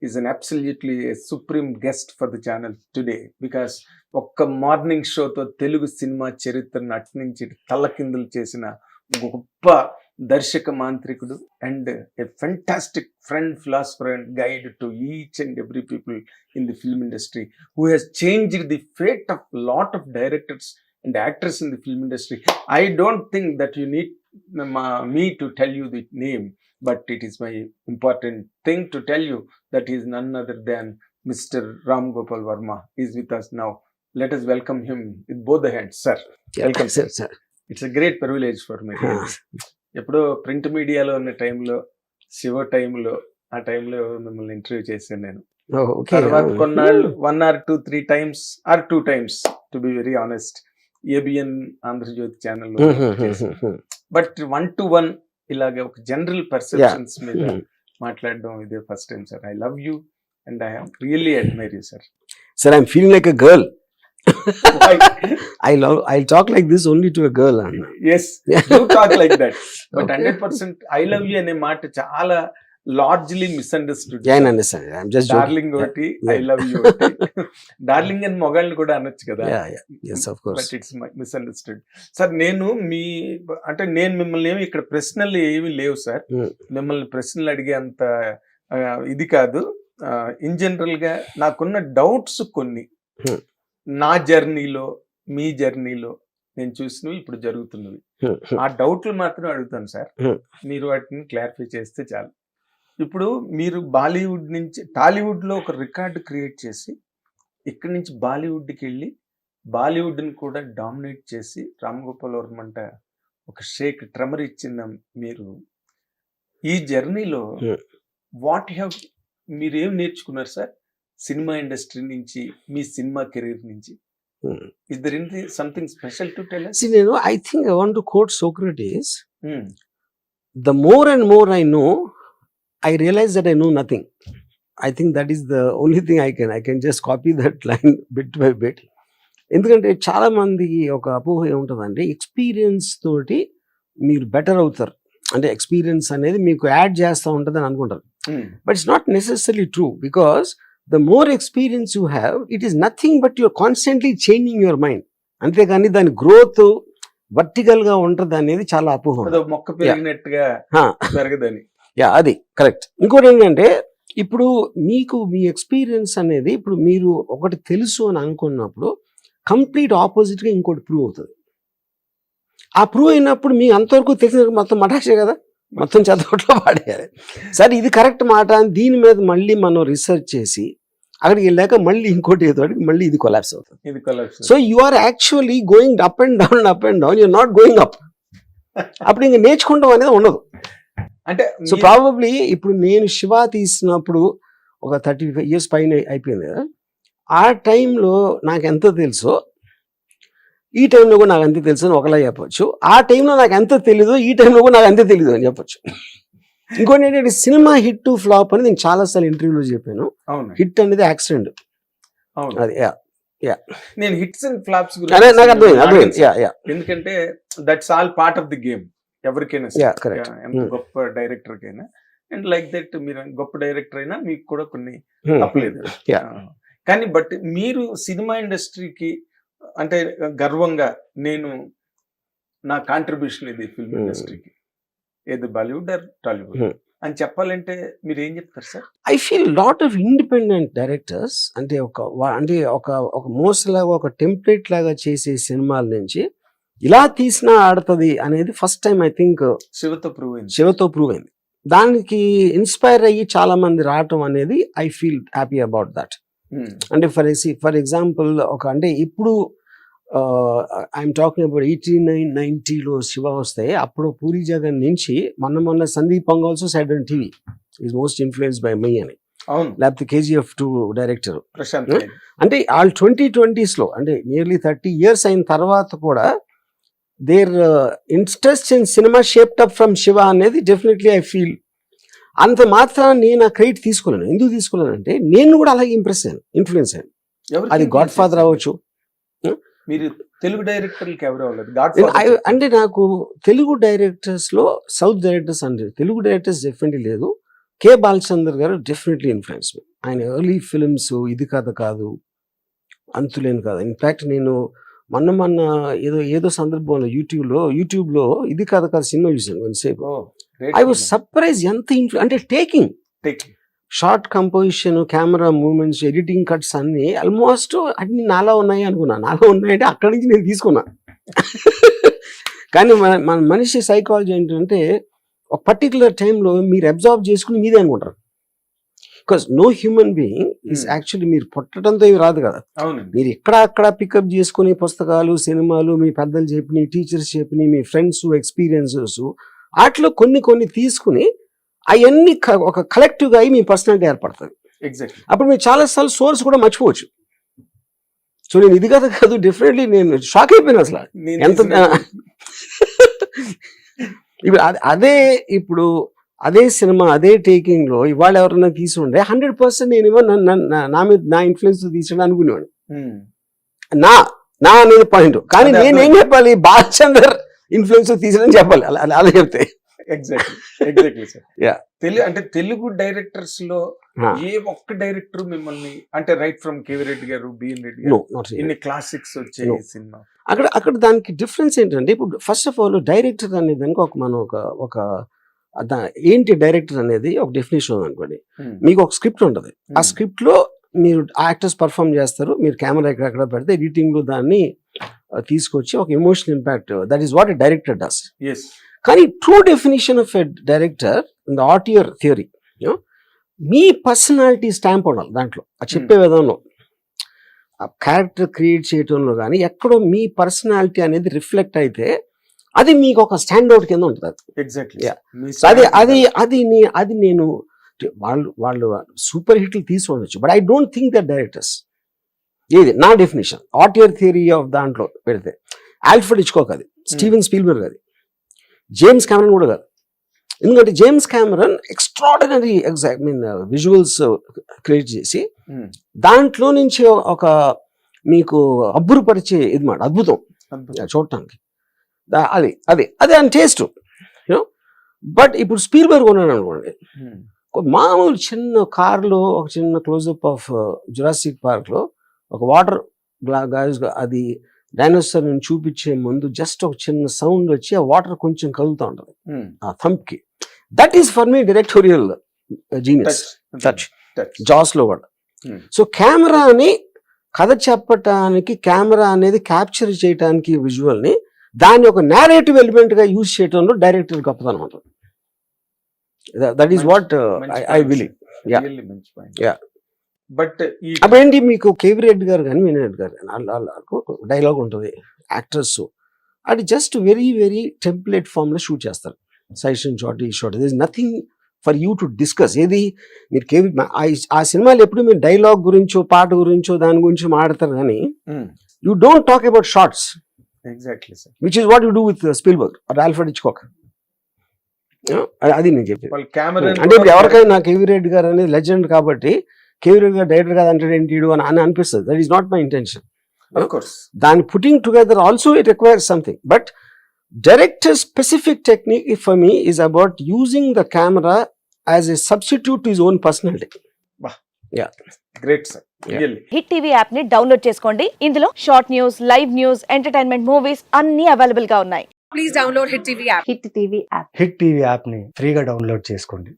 is an absolutely a supreme guest for the channel today because ఒక్క morning షోతో Telugu cinema చరిత్రను అట్నుంచి తల్లకిందులు చేసిన గొప్ప దర్శక మాంత్రికుడు and A fantastic friend philosopher and guide to each and every people in the film industry who has changed the fate of lot of directors and actors in the film industry. I don't think that you need me to tell you the name, but it is my important thing to tell you that he is none other than Mr. Ram Gopal Verma. He is with us now. Let us welcome him with both the hands, sir. Welcome, sir. It's a great privilege for me. ఎప్పుడో print మీడియాలో ఉన్న టైంలో శివ టైంలో ఆ టైంలో మిమ్మల్ని interview చేశాను నేను. తర్వాత కొన్నాళ్ళు 1 or 2 times or 2 times to be very honest ABN Andhrajyothy ఛానల్లో బట్ 1-to-1 ఇలాగ ఒక జనరల్ పర్సెప్షన్స్ మీద మాట్లాడడం ఇదే first time sir. I love you and I really admire you sir. Sir, I'm feeling like a girl. I'll talk like this only to a girl. Yes, you talk like that. But 100% I love you అనే మాట చాలా largely misunderstood. Yeah, I understand. I'm just darling ఒకటి, I love you ఒకటి. Darling అని మొగాళ్ళని కూడా అనొచ్చు కదా. Yes, of course. But it's misunderstood. Sir నేను మిమ్మల్ని ఏమి ఇక్కడ ప్రశ్నలు ఏమి లేవు సార్. మిమ్మల్ని ప్రశ్నలు అడిగే అంత ఇది కాదు. ఇన్ జనరల్ గా నాకున్న డౌట్స్ కొన్ని నా జర్నీలో మీ జర్నీలో నేను చూసినవి ఇప్పుడు జరుగుతున్నవి. ఆ డౌట్లు మాత్రం అడుగుతాను సార్, మీరు వాటిని క్లారిఫై చేస్తే చాలు. ఇప్పుడు మీరు బాలీవుడ్ నుంచి టాలీవుడ్ లో ఒక రికార్డు క్రియేట్ చేసి ఇక్కడి నుంచి బాలీవుడ్కి వెళ్ళి బాలీవుడ్ని కూడా డామినేట్ చేసి రామ్ గోపాల్ వర్మ అంట ఒక షేక్ ట్రెమర్ ఇచ్చిన మీరు ఈ జర్నీలో వాట్ హ్యావ్ మీరు ఏం నేర్చుకున్నారు సార్ సినిమా ఇండస్ట్రీ నుంచి, మీ సినిమా కెరీర్ నుంచి? Is there anything something special to tell us? See, I think I want to quote Socrates. The more and more I know, I realize that I know nothing. I think that is the only thing I can just copy that line bit by bit. ఎందుకంటే చాలా మందికి ఒక అపోహ ఏముంటుందంటే experience తోటి మీరు better అవుతారు, అంటే ఎక్స్పీరియన్స్ అనేది మీకు యాడ్ చేస్తూ ఉంటుంది అని అనుకుంటారు. But it's not necessary true, because the more experience you have, it is nothing but you're constantly changing your mind. అంతేగాని దాని గ్రోత్ వర్టికల్ గా ఉంటది అనేది చాలా అపోహ. మొక్క పెరిగినట్టుగా పెరగదని. అది కరెక్ట్. ఇంకోటి ఏంటంటే ఇప్పుడు మీకు మీ ఎక్స్పీరియన్స్ అనేది ఇప్పుడు మీరు ఒకటి తెలుసు అని అనుకున్నప్పుడు కంప్లీట్ ఆపోజిట్ గా ఇంకోటి ప్రూవ్ అవుతుంది. ఆ ప్రూవ్ అయినప్పుడు మీ అంతవరకు తెలిసిన మొత్తం మటాక్షే కదా, మొత్తం చదవట్లో పాడేయాలి. సరే ఇది కరెక్ట్ మాట అని దీని మీద మళ్ళీ మనం రీసెర్చ్ చేసి అక్కడికి వెళ్ళాక మళ్ళీ ఇంకోటి ఏదో మళ్ళీ ఇది కొలాప్స్ అవుతుంది. So you are actually going up and down, you're not going up. అప్పుడు ఇంకా నేర్చుకుంటాం అనేది ఉండదు. అంటే సో ప్రాబబ్లీ ఇప్పుడు నేను శివ తీసినప్పుడు ఒక 35 years పైన అయిపోయింది కదా, ఆ టైంలో నాకు ఎంత తెలుసో ఈ టైంలో కూడా నాకు అంతే తెలుసు అని ఒకలా చెప్పొచ్చు. ఆ టైంలో నాకు ఎంత తెలీదు, ఈ టైంలో కూడా నాకు అంతే తెలీదు అని చెప్పొచ్చు. ఇంకోటి ఏంటంటే సినిమా హిట్ టు ఫ్లాప్ అని నేను చాలాసార్లు ఇంటర్వ్యూలో చెప్పాను. హిట్ అనేది యాక్సిడెంట్. అది నేను హిట్స్ అండ్ ఫ్లాప్స్ నాకు అర్థమైంది. ఎందుకంటే that's all part of the game. ఎవరికైనా ఎంత గొప్ప డైరెక్టర్ కైనా అండ్ లైక్ దట్ మీరు గొప్ప డైరెక్టర్ అయినా మీకు కూడా కొన్ని తప్పలేదు. కానీ బట్ మీరు సినిమా ఇండస్ట్రీకి అంటే గర్వంగా నేను నా కాంట్రిబ్యూషన్ ఇది ఫిల్మ్ ఇండస్ట్రీకి, ఏది బాలీవుడ్ ఆర్ టాలీవుడ్ అని చెప్పాలంటే మీరు ఏం చెప్తారు sir? I feel lot of independent directors అంటే ఒక మోసలాగా ఒక టెంప్లెట్ లాగా చేసే సినిమాల నుంచి ఇలా తీసినా ఆడుతుంది అనేది ఫస్ట్ టైం ఐ థింక్ శివతో ప్రూవ్ అయింది. దానికి ఇన్స్పైర్ అయ్యి చాలా మంది రావటం అనేది I feel happy about that. అంటే ఫర్ ఎగ్జాంపుల్ అంటే ఇప్పుడు ఐఎమ్ టాకింగ్ అబౌట్ 89-90లో శివ వస్తే అప్పుడు పూరి జగన్ నుంచి మొన్న సందీప్ పంగోల్సో said on TV is most influenced by my అని, లేకపోతే KGF 2 డైరెక్టర్. అంటే వాళ్ళు 2020s లో అంటే నియర్లీ 30 years అయిన తర్వాత కూడా their interest in cinema shaped up from Shiva అనేది డెఫినెట్లీ ఐ ఫీల్. అంత మాత్రం నేను ఆ క్రెడిట్ తీసుకోలేను. ఎందుకు తీసుకోలేనంటే నేను కూడా అలాగే ఇన్ఫ్లుయెన్స్ అయ్యాను. అది గాడ్ ఫాదర్ అవ్వచ్చు. మీరు తెలుగు డైరెక్టర్లకి ఎవరు అవ్వలేదు? అంటే నాకు తెలుగు డైరెక్టర్స్ లో సౌత్ డైరెక్టర్స్ అంటే తెలుగు డైరెక్టర్స్ డెఫినెట్లీ లేదు. కే బాలచందర్ గారు డెఫినెట్లీ ఇన్ఫ్లుయెన్స్ మీ. ఆయన ఎర్లీ ఫిల్మ్స్ ఇది కథ కాదు, అంతులేని కాదు. ఇన్ఫాక్ట్ నేను మొన్న ఏదో సందర్భంలో యూట్యూబ్లో ఇది కథ కాదు సినిమా చూసాను కొంతసేపు. ఐ వాజ్ సర్ప్రైజ్ ఎంత అంటే taking short composition, camera moments, editing cuts అన్ని ఆల్మోస్ట్ అన్ని నాలా ఉన్నాయి అనుకున్నా. నాలా ఉన్నాయంటే అక్కడి నుంచి నేను తీసుకున్నా. కానీ మన మనిషి సైకాలజీ ఏంటంటే ఒక పర్టికులర్ టైంలో మీరు అబ్జర్వ్ చేసుకుని మీదే అనుకుంటారు. Because no human being is actually మీరు పుట్టడంతో ఇవి రాదు కదా. మీరు అక్కడ పికప్ చేసుకుని పుస్తకాలు, సినిమాలు, మీ పెద్దలు చెప్పిన, టీచర్స్ చెప్పిన, మీ ఫ్రెండ్స్ ఎక్స్పీరియన్సెస్ వాటిలో కొన్ని తీసుకుని అవన్నీ ఒక కలెక్టివ్గా అయి మీ పర్సనాలిటీ ఏర్పడుతుంది. అప్పుడు మీరు చాలాసార్లు సోర్స్ కూడా మర్చిపోవచ్చు. సో నేను ఇది కాదు డెఫినెట్లీ నేను షాక్ అయిపోయాను అసలు ఎంత. ఇప్పుడు అదే సినిమా అదే టేకింగ్ లో ఇవాళ ఎవరైనా తీసుండే 100% నేనేమో నా మీద నా ఇన్ఫ్లుయెన్స్ తీసాడు అనుకునేవాడు. నా అనేది పాయింట్. కానీ నేనేం చెప్పాలి, బాలచందర్ ఇన్ఫ్లుయెన్స్ తీసాడని చెప్పాలి అలా చెప్తే. Exactly sir. అంటే తెలుగు డైరెక్టర్స్ లో ఏ ఒక్క డైరెక్టర్ మిమ్మల్ని అంటే రైట్ ఫ్రమ్ కేవీ రెడ్డి గారు, బిఎన్ రెడ్డి గారు, ఇన్ని క్లాసిక్స్ వచ్చాయి సినిమా అక్కడ దానికి డిఫరెన్స్ ఏంటంటే, ఇప్పుడు ఫస్ట్ ఆఫ్ ఆల్ డైరెక్టర్ అనేది దానికి ఒక ఏంటి డైరెక్టర్ అనేది ఒక డెఫినేషన్ అనుకోండి. మీకు ఒక స్క్రిప్ట్ ఉంటుంది, ఆ స్క్రిప్ట్ లో మీరు యాక్టర్స్ పర్ఫామ్ చేస్తారు, మీరు కెమెరా ఎక్కడ పెడితే ఎడిటింగ్ లో దాన్ని తీసుకొచ్చి ఒక emotional impact, that is what a director does. కానీ true definition of a director in the auteur theory, మీ పర్సనాలిటీ స్టాంప్ ఉండాలి దాంట్లో, చెప్పే విధంలో, ఆ క్యారెక్టర్ క్రియేట్ చేయడంలో కానీ ఎక్కడో మీ పర్సనాలిటీ అనేది రిఫ్లెక్ట్ అయితే అది మీకు ఒక స్టాండ్అవుట్ కింద ఉంటుంది. అది నేను వాళ్ళు సూపర్ హిట్లు తీసుకోవచ్చు, but I don't think that directors, ఏది నా డెఫినేషన్ ఆటియర్ థియరీ ఆఫ్ దాంట్లో పెడితే ఆల్ఫ్రెడ్ హిచ్కాక్ అది, స్టీవెన్ స్పీల్బర్గ్ అది, జేమ్స్ కెమెరన్ కూడా కాదు. ఎందుకంటే James Cameron extraordinary visuals create చేసి దాంట్లో నుంచి ఒక మీకు అబ్బురుపరిచే ఇది మాట అద్భుతం చూడటానికి. అది ఆయన టేస్ట్. బట్ ఇప్పుడు స్పీల్బర్గ్ ఉన్నాడు అనుకోండి, మామూలు చిన్న కార్లో ఒక చిన్న క్లోజప్ ఆఫ్ జురాసిక్ పార్క్ లో ఒక వాటర్ గ్లాస్ అది డైనోసార్ ని చూపించే ముందు జస్ట్ ఒక చిన్న సౌండ్ వచ్చి ఆ వాటర్ కొంచెం కదులుతూ ఉంటుంది ఆ థంప్ కి. That is for me directorial genius touch. Jaws లో కూడా. సో కెమెరాని కథ చెప్పటానికి, కెమెరా అనేది క్యాప్చర్ చేయడానికి విజువల్ ని, దాన్ని ఒక నేరేటివ్ ఎలిమెంట్ గా యూజ్ చేయడంలో డైరెక్టర్ గొప్పతనం ఉంటుంది. That is what I believe. But అప్పుడేంటి మీకు కేవీ రెడ్డి గారు కానీ వినయ్ రెడ్డి గారు కానీ వాళ్ళకు డైలాగ్ ఉంటుంది, యాక్టర్స్ అది just very very template form లో షూట్ చేస్తారు. సైషన్ షాట్, ఈ shot, this nothing for you to discuss. ఏది మీరు కేవీ ఆ సినిమాలు ఎప్పుడు మీరు డైలాగ్ గురించో పాట గురించో దాని గురించి మాట్లాడతారు కానీ you don't talk about shorts. Exactly sir. Which is what you do with Spielberg or Alfred Hitchcock. అది నేను చెప్పేది. అంటే ఇప్పుడు ఎవరికైనా నా కేవీ రెడ్డి గారు అనేది లెజెండ్ కాబట్టి కేవీ రెడ్డి గారు డైరెక్టర్ కాదు అంటే ఏంటి అని అనిపిస్తుంది. That is not my intention. దాని putting together also it requires something, but director specific technique for me is about using the camera as a substitute to his own personality. Yeah, great sir. Really. Hit TV app ని download చేసుకోండి. ఇందులో short news, live news, entertainment movies అన్ని available గా ఉన్నాయి. Please download hit TV app. Hit TV app. Hit TV యాప్ని ఫ్రీగా download చేసుకోండి.